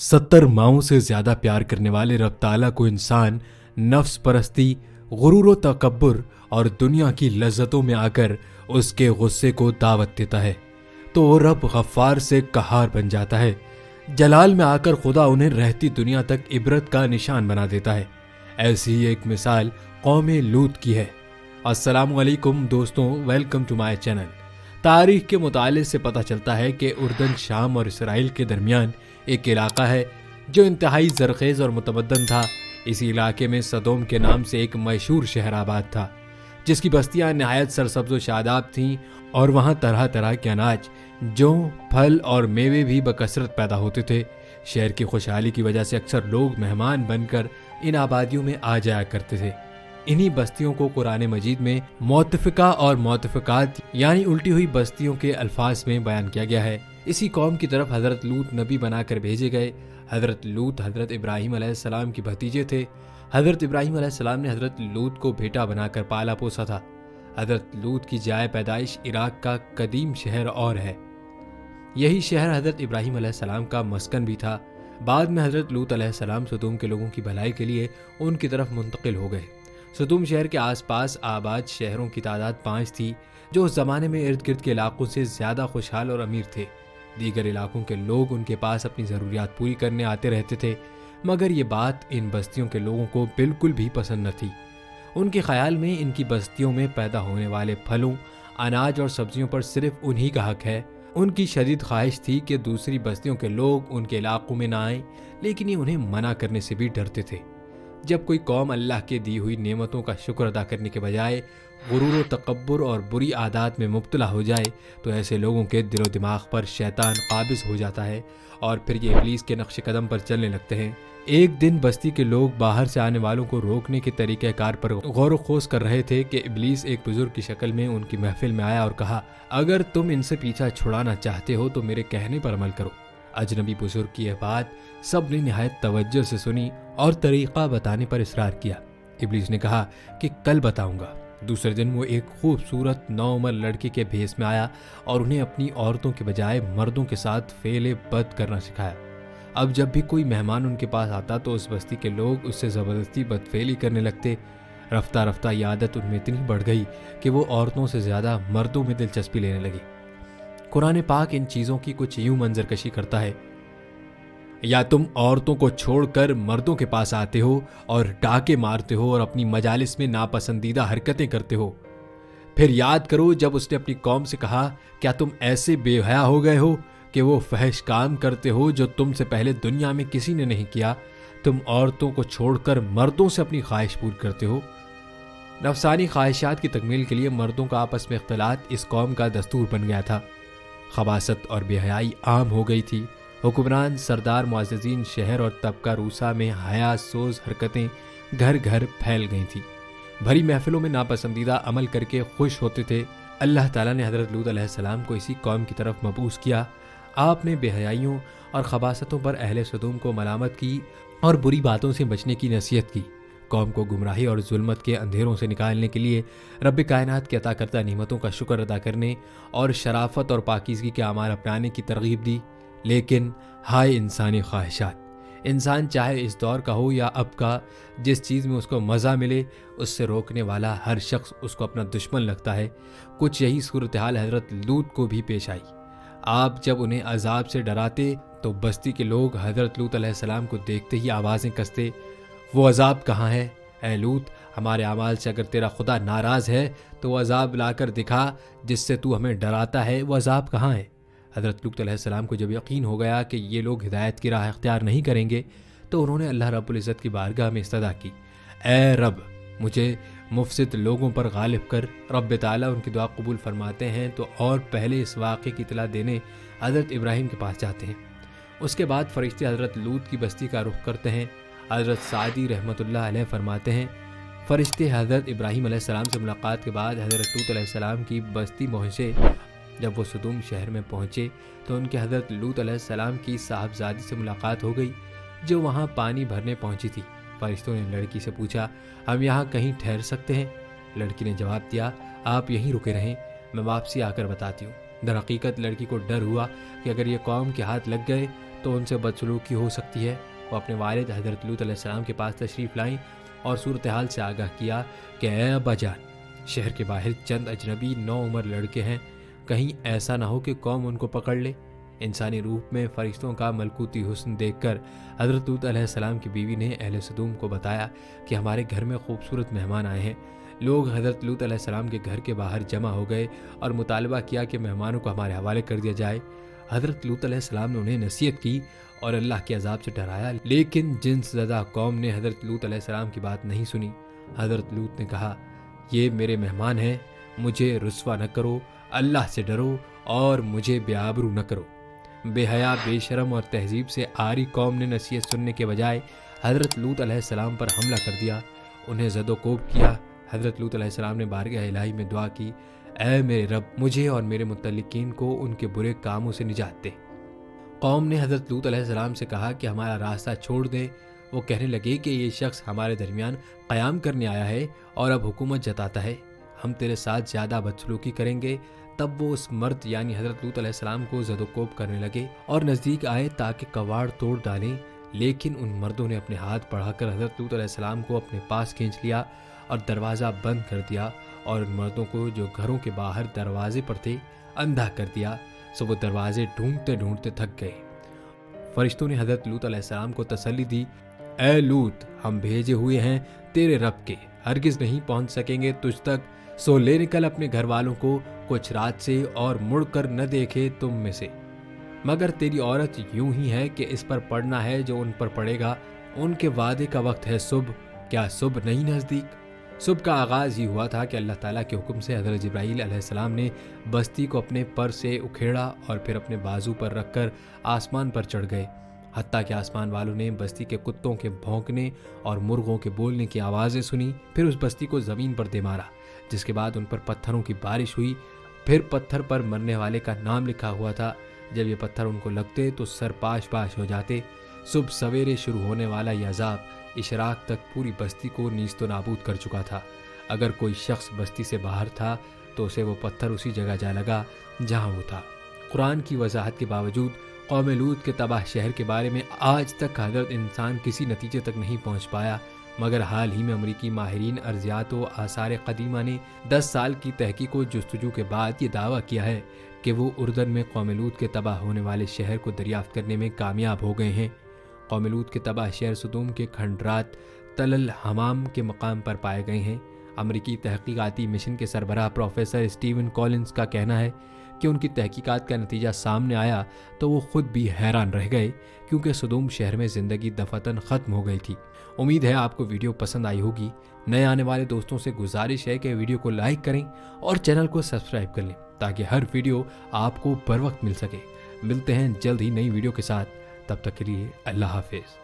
70 माओं से ज्यादा प्यार करने वाले रब ताला को इंसान नफ्स परस्ती, गुरूर व तकब्बुर और दुनिया की लज्जतों में आकर उसके गुस्से को दावत देता है तो वो रब गफ्फार से कहार बन जाता है। जलाल में आकर खुदा उन्हें रहती दुनिया तक इबरत का निशान बना देता है। ऐसी ही एक मिसाल कौमे लूत की है। अस्सलामु अलैकुम दोस्तों, वेलकम टू माय चैनल। तारीख के मुताले से पता चलता है कि उर्दन, शाम और इसराइल के दरमियान एक इलाका है जो इंतहाई जरखेज और मुतमद्दन था। इसी इलाके में सदोम के नाम से एक मशहूर शहर आबाद था जिसकी बस्तियां नहायत सरसब्ज व शादाब थीं और वहाँ तरह तरह के अनाज, जौ, फल और मेवे भी बकसरत पैदा होते थे। शहर की खुशहाली की वजह से अक्सर लोग मेहमान बनकर इन आबादियों में आ जाया करते थे। इन्हीं बस्तियों को कुरान मजीद में मौतफिका और मौतफिकात यानी उल्टी हुई बस्तियों के अल्फाज में बयान किया गया है। इसी कौम की तरफ हजरत लूत नबी बनाकर भेजे गए। हजरत लूत हजरत इब्राहिम अलैहिस्सलाम के भतीजे थे। हजरत इब्राहिम अलैहिस्सलाम ने हजरत लूत को बेटा बनाकर पाला पोसा था। हजरत लूत की जाए पैदाइश इराक का कदीम शहर और है। यही शहर हजरत इब्राहिम अलैहिस्सलाम का मस्कन भी था। बाद में हजरत लूत अलैहिस्सलाम सदूम के लोगों की भलाई के लिए उनकी तरफ मुंतकिल हो गए। सदूम शहर के आसपास आबाद शहरों की तादाद 5 थी जो उस जमाने में इर्द गिर्द के इलाकों से ज्यादा खुशहाल और अमीर थे। दीगर इलाकों के लोग उनके पास अपनी ज़रूरियात पूरी करने आते रहते थे, मगर ये बात इन बस्तियों के लोगों को बिल्कुल भी पसंद न थी। उनके ख्याल में इनकी बस्तियों में पैदा होने वाले फलों, अनाज और सब्जियों पर सिर्फ उन्हीं का हक है। उनकी शदीद ख्वाहिश थी कि दूसरी बस्तियों के लोग उनके इलाकों में ना आएं, लेकिन ये उन्हें मना करने से भी डरते थे। जब कोई कौम अल्लाह के दी हुई नेमतों का शुक्र अदा करने के बजाय गुरूर व तकब्बुर और बुरी आदत में मुब्तला हो जाए तो ऐसे लोगों के दिलो दिमाग पर शैतान काबिज हो जाता है और फिर ये इब्लीस के नक्श कदम पर चलने लगते हैं। एक दिन बस्ती के लोग बाहर से आने वालों को रोकने के तरीक़ेकार पर गौर खोज कर रहे थे कि इब्लीस एक बुजुर्ग की शक्ल में उनकी महफिल में आया और कहा, अगर तुम इनसे पीछा छुड़ाना चाहते हो तो मेरे कहने पर अमल करो। अजनबी बुजुर्ग की यह बात सब ने निहायत तवज्जो से सुनी और तरीक़ा बताने पर इसरार किया। इब्लीस ने कहा कि कल बताऊंगा। दूसरे दिन वो एक खूबसूरत नौउम्र लड़की के भेस में आया और उन्हें अपनी औरतों के बजाय मर्दों के साथ फेले बद करना सिखाया। अब जब भी कोई मेहमान उनके पास आता तो उस बस्ती के लोग उससे ज़बरदस्ती बदफेली करने लगते। रफ्ता रफ्ता ये आदत उनमें इतनी बढ़ गई कि वो औरतों से ज़्यादा मर्दों में दिलचस्पी लेने लगी। कुरान पाक इन चीज़ों की कुछ यूं मंजरकशी करता है, या तुम औरतों को छोड़कर मर्दों के पास आते हो और डाके मारते हो और अपनी मजालिस में नापसंदीदा हरकतें करते हो। फिर याद करो जब उसने अपनी कौम से कहा, क्या तुम ऐसे बेहया हो गए हो कि वो फहश काम करते हो जो तुमसे पहले दुनिया में किसी ने नहीं किया। तुम औरतों को छोड़कर मर्दों से अपनी ख्वाहिश पूरी करते हो। नफसानी ख्वाहिशात की तकमील के लिए मर्दों का आपस में इख्तिलात इस कौम का दस्तूर बन गया था। खबासत और बेहयाई आम हो गई थी। हुक्मरान, सरदार, मुअज़्ज़िज़ीन शहर और तबका रूसा में हया सोज हरकतें घर घर फैल गई थीं। भरी महफिलों में नापसंदीदा अमल करके खुश होते थे। अल्लाह ताला ने हज़रत लूत अलैहिस्सलाम को इसी कौम की तरफ मबूस किया। आपने बेहयाइयों और खबासतों पर अहले सदूम को मलामत की और बुरी बातों से बचने की नसीहत की। कौम को गुमराही और जुल्मत के अंधेरों से निकालने के लिए रब कायनात के अता करता नेमतों का शुक्र अदा करने और शराफत और पाकीज़गी के अमाल अपनाने की तरगीब दी। लेकिन हाय इंसानी ख्वाहिशात, इंसान चाहे इस दौर का हो या अब का, जिस चीज़ में उसको मज़ा मिले उससे रोकने वाला हर शख्स उसको अपना दुश्मन लगता है। कुछ यही सूरत हाल हज़रत लूत को भी पेश आई। आप जब उन्हें अजाब से डराते तो बस्ती के लोग हज़रत लूत अलैहिस्सलाम को देखते ही आवाज़ें कसते, वो अजाब कहाँ है? ऐ लूत, हमारे अमाल से अगर तेरा खुदा नाराज़ है तो वो अजाब लाकर दिखा जिससे तू हमें डराता है। वो अजाब कहाँ है? हज़रत लूत अलैहिस्सलाम को जब यकीन हो गया कि ये लोग हिदायत की राह इख्तियार नहीं करेंगे तो उन्होंने अल्लाह रब्बुल इज़्ज़त की बारगाह में इस्तदा की, ऐ रब, मुझे मुफसिद लोगों पर गालिब कर। रब ताला उनकी दुआ कबूल फरमाते हैं तो और पहले इस वाक़े की इतला देने हज़रत इब्राहिम के पास जाते हैं। उसके बाद फरिश्ते हज़रत लूत की बस्ती का रुख करते हैं। हज़रत सादी रहमतुल्लाह अलैह फरमाते हैं, फरिश्ते हज़रत इब्राहिम अलैहिस्सलाम से मुलाकात के बाद हज़रत लूत अलैहिस्सलाम की बस्ती पहुँचे। जब वो सदूम शहर में पहुँचे तो उनके हज़रत लूत अलैहिस्सलाम की साहबजादी से मुलाकात हो गई जो वहाँ पानी भरने पहुँची थी। फरिश्तों ने लड़की से पूछा, हम यहाँ कहीं ठहर सकते हैं? लड़की ने जवाब दिया, आप यहीं रुके रहें, मैं वापसी आकर बताती हूँ। दरहकीकत लड़की को डर हुआ कि अगर ये कौम के हाथ लग गए तो उनसे बदसलूकी हो सकती है। वो अपने वालिद हज़रत लूत अलैहिस्सलाम के पास तशरीफ़ लाईं और सूरत हाल से आगाह किया कि ऐ अब्बा जान, शहर के बाहर चंद अजनबी नौउम्र लड़के हैं, कहीं ऐसा ना हो कि कौम उनको पकड़ ले। इंसानी रूप में फरिश्तों का मलकूती हुस्न देखकर हज़रत लूत अलैहिस्सलाम की बीवी ने अहले सदूम को बताया कि हमारे घर में खूबसूरत मेहमान आए हैं। लोग हज़रत लूत अलैहिस्सलाम के घर के बाहर जमा हो गए और मुतालबा किया कि मेहमानों को हमारे हवाले कर दिया जाए। हज़रत लूत अलैहिस्सलाम ने उन्हें नसीहत की और अल्लाह के अजाब से डराया, लेकिन जिन्स ज़दा कौम ने हज़रत लूत अलैहिस्सलाम की बात नहीं सुनी। हज़रत लूत ने कहा, ये मेरे मेहमान हैं, मुझे रुस्वा न करो, अल्लाह से डरो और मुझे बेआबरू न करो। बेहया, बेशरम और तहजीब से आरी कौम ने नसीहत सुनने के बजाय हज़रत लूत अलैहिस्सलाम पर हमला कर दिया, उन्हें ज़दोकोब किया। हज़रत लूत अलैहिस्सलाम ने बारगाह इलाही में दुआ की, ऐ मेरे रब, मुझे और मेरे मुतल्लिकीन को उनके बुरे कामों से निजात दे। कौम ने हज़रत लूत अलैहिस्सलाम से कहा कि हमारा रास्ता छोड़ दें। वो कहने लगे कि ये शख्स हमारे दरमियान क़याम करने आया है और अब हुकूमत जताता है, हम तेरे साथ ज़्यादा बदसलूकी करेंगे। तब वो उस मर्द यानी हज़रत लूत अलैहिस्सलाम को ज़दोकोब करने लगे और नज़दीक आए ताकि कवाड़ तोड़ डालें, लेकिन उन मर्दों ने अपने हाथ बढ़ाकर हज़रत लूत अलैहिस्सलाम को अपने पास खींच लिया और दरवाज़ा बंद कर दिया और उन मर्दों को जो घरों के बाहर दरवाजे पर थे अंधा कर दिया। सो वो दरवाजे ढूंढते ढूंढते थक गए। फरिश्तों ने हज़रत लूत अलैहिस्सलाम को तसल्ली दी, ऐ लूत, हम भेजे हुए हैं तेरे रब के, हरगिज़ नहीं पहुंच सकेंगे तुझ तक, सो ले निकल अपने घर वालों को कुछ रात से और मुड़कर न देखे तुम में से, मगर तेरी औरत यूं ही है कि इस पर पड़ना है जो उन पर पड़ेगा। उनके वादे का वक्त है सुबह, क्या सुबह नहीं नज़दीक? सुबह का आगाज़ ही हुआ था कि अल्लाह ताला के हुक्म से हज़रत जिब्राईल अलैहिस्सलाम ने बस्ती को अपने पर से उखेड़ा और फिर अपने बाजू पर रखकर आसमान पर चढ़ गए। हत्ता कि आसमान वालों ने बस्ती के कुत्तों के भौंकने और मुर्गों के बोलने की आवाज़ें सुनी। फिर उस बस्ती को ज़मीन पर दे मारा, जिसके बाद उन पर पत्थरों की बारिश हुई। फिर पत्थर पर मरने वाले का नाम लिखा हुआ था। जब ये पत्थर उनको लगते तो सर पाश पाश हो जाते। सुबह सवेरे शुरू होने वाला यह अजाब इशराक तक पूरी बस्ती को नीस्तो नाबूद कर चुका था। अगर कोई शख्स बस्ती से बाहर था तो उसे वो पत्थर उसी जगह जा लगा जहाँ वो था। कुरान की वजाहत के बावजूद कौम लूत के तबाह शहर के बारे में आज तक हज़रत इंसान किसी नतीजे तक नहीं पहुँच पाया, मगर हाल ही में अमरीकी माहिरीन अर्जियात व आसार कदीमा ने 10 साल की तहकीक व जुस्तजू के बाद ये दावा किया है कि वो उर्दन में कौम लूत के तबाह होने वाले शहर को दरियाफ्त करने में कामयाब हो गए हैं। कौम लूत के तबाह शहर सदूम के खंडरात तलल हमाम के मकाम पर पाए गए हैं। अमरीकी तहकीकाती मिशन के सरबराह प्रोफेसर स्टीवन कॉलिंस का कहना है कि उनकी तहकीकात का नतीजा सामने आया तो वो खुद भी हैरान रह गए, क्योंकि सदूम शहर में ज़िंदगी दफतन ख़त्म हो गई थी। उम्मीद है आपको वीडियो पसंद आई होगी। नए आने वाले दोस्तों से गुजारिश है कि वीडियो को लाइक करें और चैनल को सब्सक्राइब कर लें ताकि हर वीडियो आपको बर वक्त मिल सके। मिलते हैं जल्द ही नई वीडियो के साथ, तब तक के लिए अल्लाह हाफिज़।